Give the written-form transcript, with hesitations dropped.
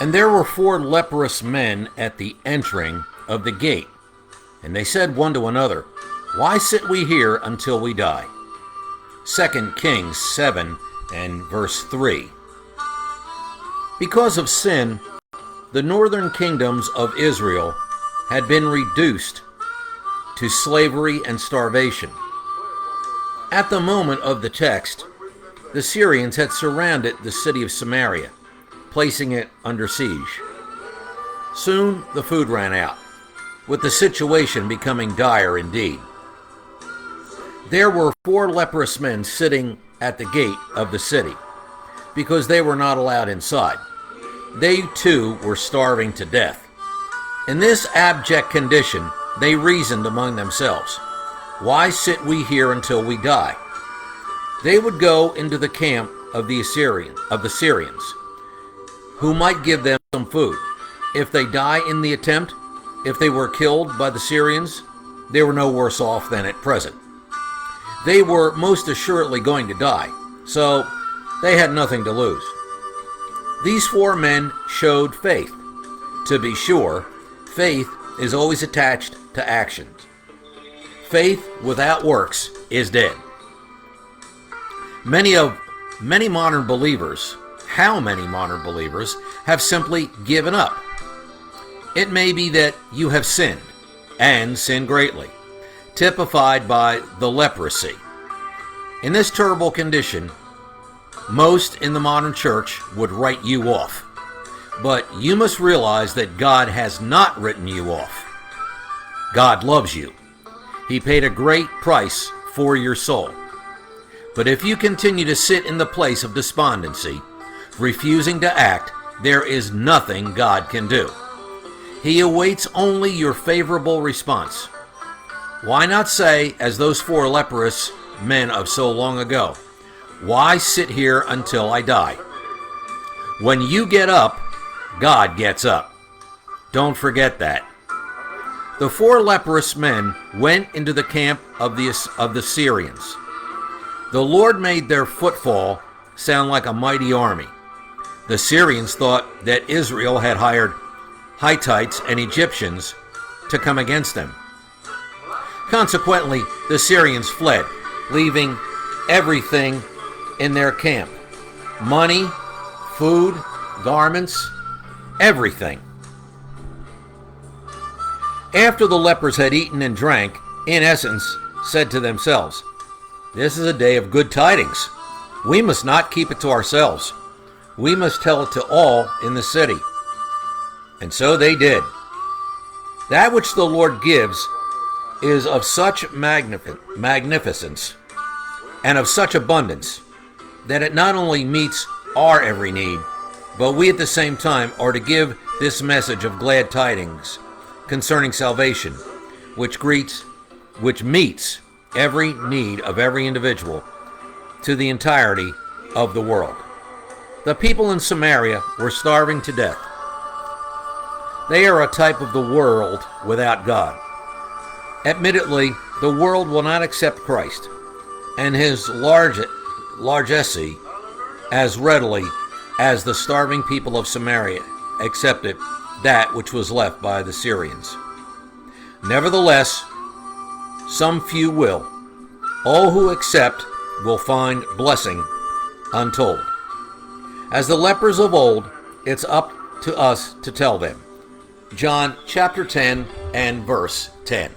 And there were 4 leprous men at the entering of the gate. And they said one to another, "Why sit we here until we die?" 2 Kings 7 and verse 3. Because of sin, the northern kingdoms of Israel had been reduced to slavery and starvation. At the moment of the text, the Syrians had surrounded the city of Samaria, placing it under siege. Soon the food ran out, with the situation becoming dire indeed. There were 4 leprous men sitting at the gate of the city, because they were not allowed inside. They too were starving to death. In this abject condition, they reasoned among themselves, "Why sit we here until we die?" They would go into the camp of the Syrians, who might give them some food. If they die in the attempt, if they were killed by the Syrians, they were no worse off than at present. They were most assuredly going to die, so they had nothing to lose. These 4 men showed faith. To be sure, faith is always attached to actions. Faith without works is dead. Many modern believers, how many modern believers have simply given up? It may be that you have sinned, and sinned greatly, typified by the leprosy. In this terrible condition, most in the modern church would write you off. But you must realize that God has not written you off. God loves you. He paid a great price for your soul. But if you continue to sit in the place of despondency, refusing to act, there is nothing God can do. He awaits only your favorable response. Why not say, as those 4 leprous men of so long ago, "Why sit here until I die?" When you get up, God gets up. Don't forget that. The 4 leprous men went into the camp of the Syrians. The Lord made their footfall sound like a mighty army. The Syrians thought that Israel had hired Hittites and Egyptians to come against them. Consequently, the Syrians fled, leaving everything in their camp: money, food, garments, everything. After the lepers had eaten and drank, in essence, said to themselves, "This is a day of good tidings. We must not keep it to ourselves. We must tell it to all in the city." And so they did. That which the Lord gives is of such magnificence and of such abundance that it not only meets our every need, but we at the same time are to give this message of glad tidings concerning salvation, which meets every need of every individual to the entirety of the world. The people in Samaria were starving to death. They are a type of the world without God. Admittedly, the world will not accept Christ and his largesse as readily as the starving people of Samaria accepted that which was left by the Syrians. Nevertheless, some few will. All who accept will find blessing untold. As the lepers of old, it's up to us to tell them. John chapter 10 and verse 10.